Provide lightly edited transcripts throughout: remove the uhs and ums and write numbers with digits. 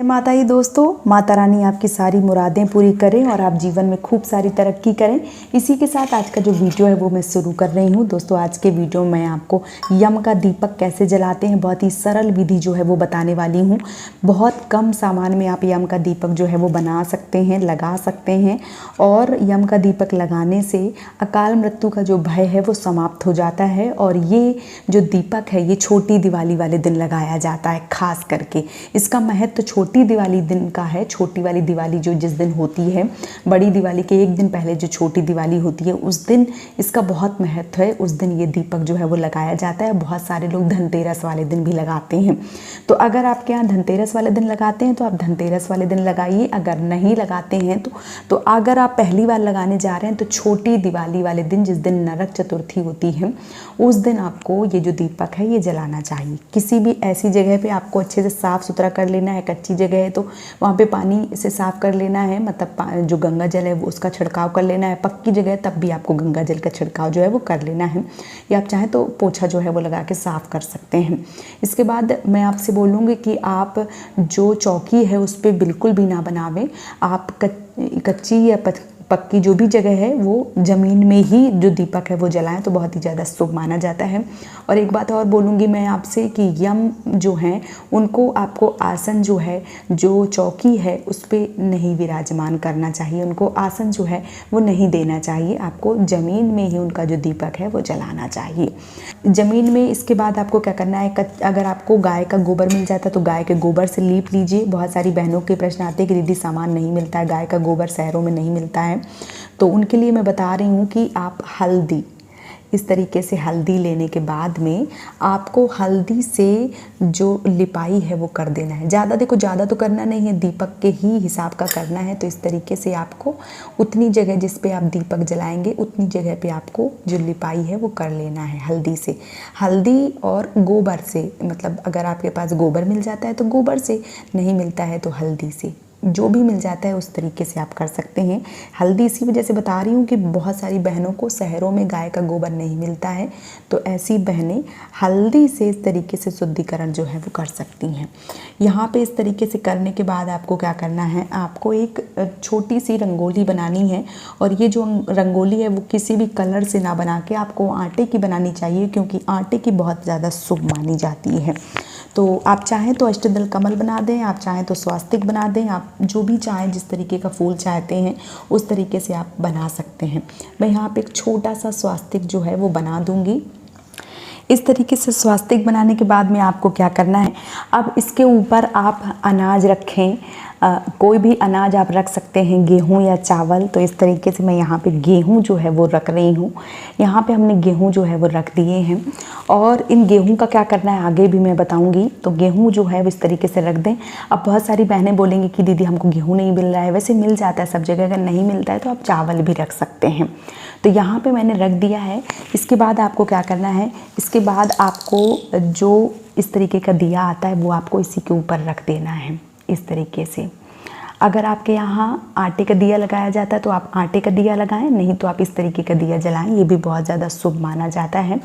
माता जी दोस्तों, माता रानी आपकी सारी मुरादें पूरी करें और आप जीवन में खूब सारी तरक्की करें। इसी के साथ आज का जो वीडियो है वो मैं शुरू कर रही हूँ। दोस्तों आज के वीडियो में मैं आपको यम का दीपक कैसे जलाते हैं बहुत ही सरल विधि जो है वो बताने वाली हूँ। बहुत कम सामान में आप यम का दीपक जो है वो बना सकते हैं, लगा सकते हैं और यम का दीपक लगाने से अकाल मृत्यु का जो भय है वो समाप्त हो जाता है। और ये जो दीपक है ये छोटी दिवाली वाले दिन लगाया जाता है। खास करके इसका महत्व छोटी दिवाली दिन का है। छोटी वाली दिवाली जो जिस दिन होती है, बड़ी दिवाली के एक दिन पहले जो छोटी दिवाली होती है उस दिन इसका बहुत महत्व है। उस दिन ये दीपक जो है वो लगाया जाता है। बहुत सारे लोग धनतेरस वाले दिन भी लगाते हैं। तो अगर आपके यहाँ धनतेरस वाले दिन लगाते हैं तो आप धनतेरस वाले दिन लगाइए। अगर नहीं लगाते हैं तो अगर आप पहली बार लगाने जा रहे हैं तो छोटी दिवाली वाले दिन जिस दिन नरक चतुर्थी होती है उस दिन आपको ये जो दीपक है ये जलाना चाहिए। किसी भी ऐसी जगह पे आपको अच्छे से साफ़ सुथरा कर लेना है। कच्ची जगह है तो वहाँ पे पानी से साफ़ कर लेना है, मतलब जो गंगा जल है वो उसका छिड़काव कर लेना है। पक्की जगह है तब भी आपको गंगा जल का छिड़काव जो है वो कर लेना है, या आप चाहें तो पोछा जो है वो लगा के साफ़ कर सकते हैं। इसके बाद मैं आपसे बोलूँगी कि आप जो चौकी है उस पर बिल्कुल भी ना बनावें। आप कच्ची या पक्की जो भी जगह है वो ज़मीन में ही जो दीपक है वो जलाएं तो बहुत ही ज़्यादा शुभ माना जाता है। और एक बात और बोलूँगी मैं आपसे कि यम जो हैं उनको आपको आसन जो है, जो चौकी है उस पर नहीं विराजमान करना चाहिए। उनको आसन जो है वो नहीं देना चाहिए। आपको ज़मीन में ही उनका जो दीपक है वो जलाना चाहिए, ज़मीन में। इसके बाद आपको क्या करना है, अगर आपको गाय का गोबर मिल जाता है तो गाय के गोबर से लीप लीजिए। बहुत सारी बहनों के प्रश्न आते हैं कि दीदी सामान नहीं मिलता है, गाय का गोबर शहरों में नहीं मिलता है, तो उनके लिए मैं बता रही हूँ कि आप हल्दी, इस तरीके से हल्दी लेने के बाद में आपको हल्दी से जो लिपाई है वो कर देना है। ज़्यादा तो करना नहीं है, दीपक के ही हिसाब का करना है। तो इस तरीके से आपको उतनी जगह जिस पे आप दीपक जलाएंगे उतनी जगह पे आपको जो लिपाई है वो कर लेना है हल्दी से। हल्दी और गोबर से, मतलब अगर आपके पास गोबर मिल जाता है तो गोबर से, नहीं मिलता है तो हल्दी से, जो भी मिल जाता है उस तरीके से आप कर सकते हैं। हल्दी इसी वजह से बता रही हूँ कि बहुत सारी बहनों को शहरों में गाय का गोबर नहीं मिलता है, तो ऐसी बहनें हल्दी से इस तरीके से शुद्धिकरण जो है वो कर सकती हैं। यहाँ पे इस तरीके से करने के बाद आपको क्या करना है, आपको एक छोटी सी रंगोली बनानी है। और ये जो रंगोली है वो किसी भी कलर से ना बना के आपको आटे की बनानी चाहिए, क्योंकि आटे की बहुत ज़्यादा शुभ मानी जाती है। तो आप चाहें तो अष्टदल कमल बना दें, आप चाहें तो स्वास्तिक बना दें, आप जो भी चाहें, जिस तरीके का फूल चाहते हैं उस तरीके से आप बना सकते हैं। मैं यहाँ पे एक छोटा सा स्वास्तिक जो है वो बना दूँगी। इस तरीके से स्वास्तिक बनाने के बाद में आपको क्या करना है, अब इसके ऊपर आप अनाज रखें। कोई भी अनाज आप रख सकते हैं, गेहूं या चावल। तो इस तरीके से मैं यहाँ पे गेहूं जो है वो रख रही हूँ। यहाँ पे हमने गेहूं जो है वो रख दिए हैं। और इन गेहूं का क्या करना है आगे भी मैं बताऊँगी। तो गेहूं जो है वो इस तरीके से रख दें। अब बहुत सारी बहनें बोलेंगी कि दीदी हमको गेहूँ नहीं मिल रहा है। वैसे मिल जाता है सब जगह, अगर नहीं मिलता है तो आप चावल भी रख सकते हैं। तो यहाँ पे मैंने रख दिया है। इसके बाद आपको क्या करना है, इसके बाद आपको जो इस तरीके का दिया आता है वो आपको इसी के ऊपर रख देना है इस तरीके से। अगर आपके यहाँ आटे का दिया लगाया जाता है तो आप आटे का दिया लगाएं, नहीं तो आप इस तरीके का दिया जलाएं, ये भी बहुत ज़्यादा शुभ माना जाता है।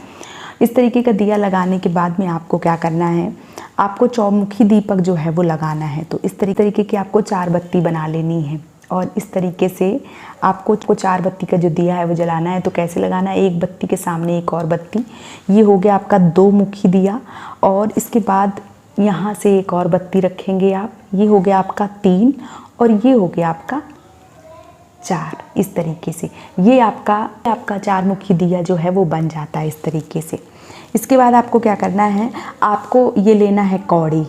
इस तरीके का दिया लगाने के बाद में आपको क्या करना है, आपको चौमुखी दीपक जो है वो लगाना है। तो इस तरीके की आपको 4 बत्ती बना लेनी है और इस तरीके से आपको 4 बत्ती का जो दिया है वो जलाना है। तो कैसे लगाना है, एक बत्ती के सामने एक और बत्ती, ये हो गया आपका 2 मुखी दिया। और इसके बाद यहाँ से एक और बत्ती रखेंगे आप, ये हो गया आपका 3 और ये हो गया आपका 4। इस तरीके से ये आपका 4 मुखी दिया जो है वो बन जाता है इस तरीके से। इसके बाद आपको क्या करना है, आपको ये लेना है कौड़ी।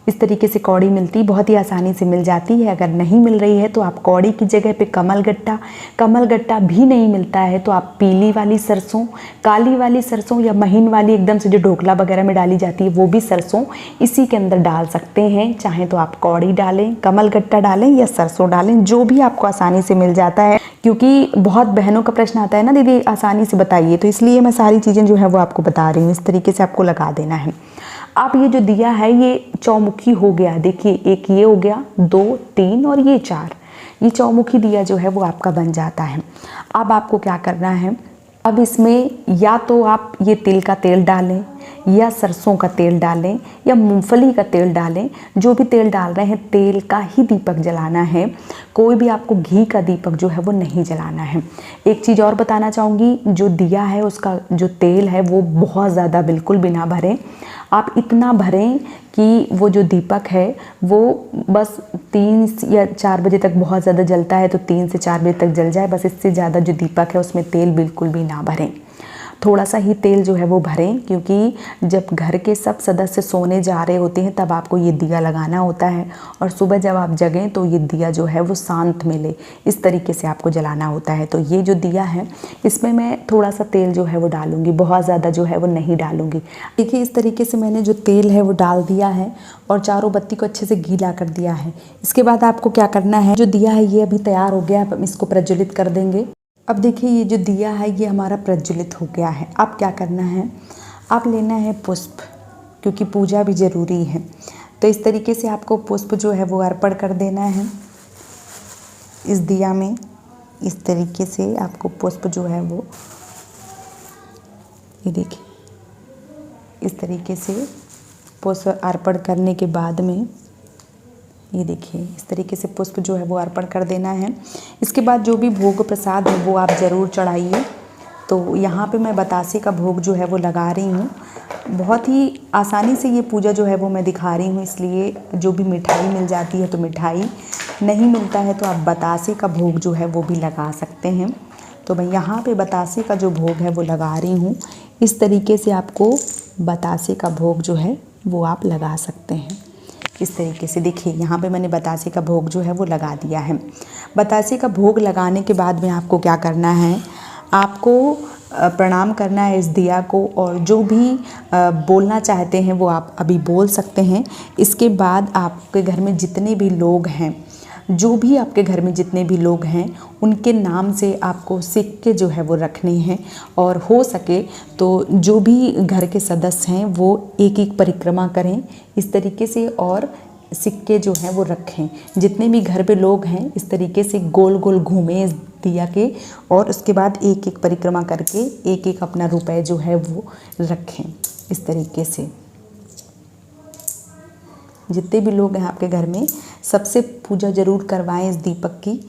इस तरीके से कौड़ी मिलती, बहुत ही आसानी से मिल जाती है। अगर नहीं मिल रही है तो आप कौड़ी की जगह पे कमल गट्टा भी नहीं मिलता है तो आप पीली वाली सरसों, काली वाली सरसों या महीन वाली एकदम से जो ढोकला वगैरह में डाली जाती है वो भी सरसों इसी के अंदर डाल सकते हैं। चाहें तो आप कौड़ी डालें, कमल गट्टा डालें या सरसों डालें, जो भी आपको आसानी से मिल जाता है। क्योंकि बहुत बहनों का प्रश्न आता है ना दीदी आसानी से बताइए, तो इसलिए मैं सारी चीज़ें जो है वो आपको बता रही हूँ। इस तरीके से आपको लगा देना है। अब ये जो दिया है ये चौमुखी हो गया, देखिए एक ये हो गया, 2, 3 और ये 4, ये चौमुखी दिया जो है वो आपका बन जाता है। अब आपको क्या करना है, अब इसमें या तो आप ये तिल का तेल डालें या सरसों का तेल डालें या मूंगफली का तेल डालें, जो भी तेल डाल रहे हैं तेल का ही दीपक जलाना है। कोई भी आपको घी का दीपक जो है वो नहीं जलाना है। एक चीज़ और बताना चाहूँगी, जो दिया है उसका जो तेल है वो बहुत ज़्यादा बिल्कुल भी ना भरें। आप इतना भरें कि वो जो दीपक है वो बस 3 या 4 बजे तक, बहुत ज़्यादा जलता है तो 3 से 4 बजे तक जल जाए, बस। इससे ज़्यादा जो दीपक है उसमें तेल बिल्कुल भी ना भरें। थोड़ा सा ही तेल जो है वो भरें, क्योंकि जब घर के सब सदस्य सोने जा रहे होते हैं तब आपको ये दिया लगाना होता है, और सुबह जब आप जगें तो ये दिया जो है वो शांत मिले, इस तरीके से आपको जलाना होता है। तो ये जो दिया है इसमें मैं थोड़ा सा तेल जो है वो डालूँगी, बहुत ज़्यादा जो है वो नहीं डालूँगी। देखिए इस तरीके से मैंने जो तेल है वो डाल दिया है और चारों बत्ती को अच्छे से गीला कर दिया है। इसके बाद आपको क्या करना है, जो दिया है ये अभी तैयार हो गया, अब हम इसको प्रज्वलित कर देंगे। अब देखिए ये जो दिया है ये हमारा प्रज्वलित हो गया है। अब क्या करना है, आप लेना है पुष्प, क्योंकि पूजा भी ज़रूरी है। तो इस तरीके से आपको पुष्प जो है वो अर्पण कर देना है इस दिया में। इस तरीके से आपको पुष्प जो है वो, ये देखिए इस तरीके से पुष्प अर्पण करने के बाद में, ये देखिए इस तरीके से पुष्प जो है वो अर्पण कर देना है। इसके बाद जो भी भोग प्रसाद है वो आप ज़रूर चढ़ाइए। तो यहाँ पे मैं बतासे का भोग जो है वो लगा रही हूँ। बहुत ही आसानी से ये पूजा जो है वो मैं दिखा रही हूँ, इसलिए जो भी मिठाई मिल जाती है तो मिठाई, नहीं मिलता है तो आप बतासे का भोग जो है वो भी लगा सकते हैं। तो मैं यहाँ पे बतासे का जो भोग है वो लगा रही हूँ। इस तरीके से आपको बतासे का भोग जो है वो आप लगा सकते हैं। इस तरीके से देखिए यहाँ पे मैंने बतासे का भोग जो है वो लगा दिया है। बतासे का भोग लगाने के बाद में आपको क्या करना है, आपको प्रणाम करना है इस दिया को, और जो भी बोलना चाहते हैं वो आप अभी बोल सकते हैं। इसके बाद आपके घर में जितने भी लोग हैं, जो भी आपके घर में जितने भी लोग हैं उनके नाम से आपको सिक्के जो है वो रखने हैं, और हो सके तो जो भी घर के सदस्य हैं वो एक एक परिक्रमा करें इस तरीके से, और सिक्के जो हैं वो रखें। जितने भी घर पे लोग हैं इस तरीके से गोल गोल घूमें इस दिया के, और उसके बाद एक एक परिक्रमा करके एक एक अपना रुपए जो है वो रखें इस तरीके से। जितने भी लोग हैं आपके घर में सबसे पूजा ज़रूर करवाएं इस दीपक की।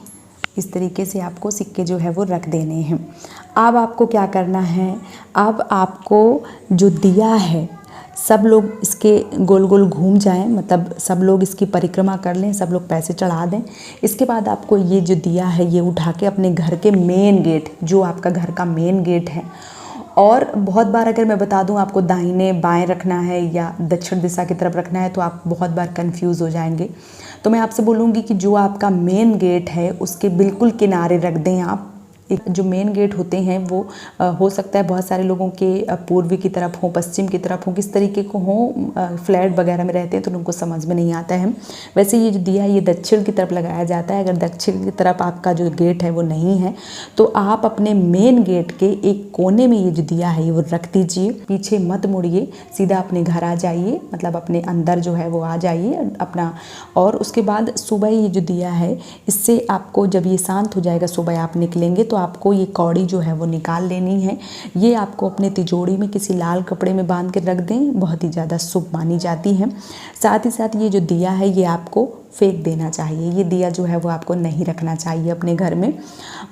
इस तरीके से आपको सिक्के जो है वो रख देने हैं। अब आपको क्या करना है, अब आपको जो दिया है सब लोग इसके गोल गोल घूम जाएं, मतलब सब लोग इसकी परिक्रमा कर लें, सब लोग पैसे चढ़ा दें। इसके बाद आपको ये जो दिया है ये उठा के अपने घर के मेन गेट, जो आपका घर का मेन गेट है, और बहुत बार अगर मैं बता दूं आपको दाहिने बाएं रखना है या दक्षिण दिशा की तरफ रखना है तो आप बहुत बार कंफ्यूज हो जाएंगे। तो मैं आपसे बोलूँगी कि जो आपका मेन गेट है उसके बिल्कुल किनारे रख दें आप। एक जो मेन गेट होते हैं वो हो सकता है बहुत सारे लोगों के पूर्वी की तरफ हो, पश्चिम की तरफ हो, किस तरीके को हो, फ्लैट वगैरह में रहते हैं तो उनको समझ में नहीं आता है। वैसे ये जो दिया है ये दक्षिण की तरफ लगाया जाता है। अगर दक्षिण की तरफ आपका जो गेट है वो नहीं है तो आप अपने मेन गेट के एक कोने में ये जो दिया है ये वो रख दीजिए। पीछे मत मुड़िए, सीधा अपने घर आ जाइए, मतलब अपने अंदर जो है वो आ जाइए अपना। और उसके बाद सुबह ये जो दिया है इससे आपको, जब ये शांत हो जाएगा, सुबह आप निकलेंगे तो आपको ये कौड़ी जो है वो निकाल लेनी है। ये आपको अपने तिजोरी में किसी लाल कपड़े में बांध के रख दें, बहुत ही ज़्यादा शुभ मानी जाती है। साथ ही साथ ये जो दिया है ये आपको फेंक देना चाहिए। ये दिया जो है वो आपको नहीं रखना चाहिए अपने घर में।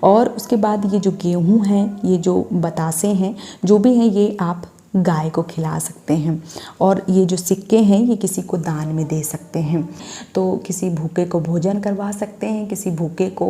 और उसके बाद ये जो गेहूँ हैं, ये जो बतासे हैं, जो भी हैं, ये आप गाय को खिला सकते हैं। और ये जो सिक्के हैं ये किसी को दान में दे सकते हैं। तो किसी भूखे को भोजन करवा सकते हैं, किसी भूखे को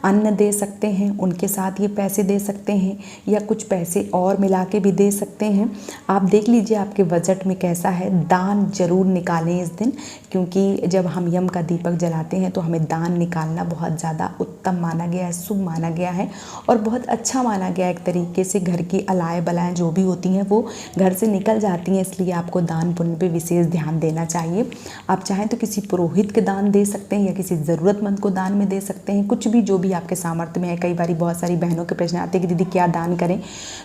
अन्न दे सकते हैं, उनके साथ ये पैसे दे सकते हैं, या कुछ पैसे और मिला के भी दे सकते हैं। आप देख लीजिए आपके बजट में कैसा है। दान जरूर निकालें इस दिन, क्योंकि जब हम यम का दीपक जलाते हैं तो हमें दान निकालना बहुत ज़्यादा उत्तम माना गया है, शुभ माना गया है, और बहुत अच्छा माना गया है। एक तरीके से घर की अलाए बलाएँ जो भी होती हैं वो घर से निकल जाती हैं, इसलिए आपको दान पुण्य पे विशेष ध्यान देना चाहिए। आप चाहें तो किसी पुरोहित के दान दे सकते हैं या किसी ज़रूरतमंद को दान में दे सकते हैं, कुछ भी जो भी आपके सामर्थ्य में है। कई बार बहुत सारी बहनों के प्रश्न आते हैं कि दीदी क्या दान करें,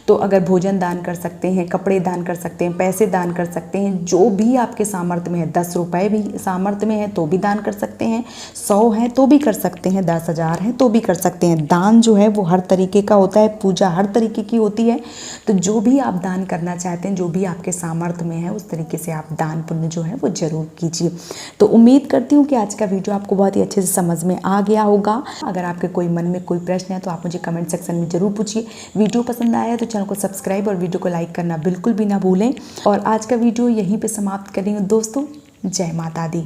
तो अगर भोजन दान कर सकते हैं, कपड़े दान कर सकते हैं, पैसे दान कर सकते हैं, जो भी आपके सामर्थ्य में है। 10 रुपये भी सामर्थ्य में है तो भी दान कर सकते हैं, 100 है तो भी कर सकते हैं, 10,000 है तो भी कर सकते हैं। दान जो है वो हर तरीके का होता है, पूजा हर तरीके की होती है। तो जो भी आप दान करना चाहते चाहते हैं, जो भी आपके सामर्थ्य में है उस तरीके से आप दान पुण्य जो है वो जरूर कीजिए। तो उम्मीद करती हूँ कि आज का वीडियो आपको बहुत ही अच्छे से समझ में आ गया होगा। अगर आपके कोई मन में कोई प्रश्न है तो आप मुझे कमेंट सेक्शन में जरूर पूछिए। वीडियो पसंद आया तो चैनल को सब्सक्राइब और वीडियो को लाइक करना बिल्कुल भी ना भूलें। और आज का वीडियो यहीं पर समाप्त कर रही हूँ दोस्तों। जय माता दी।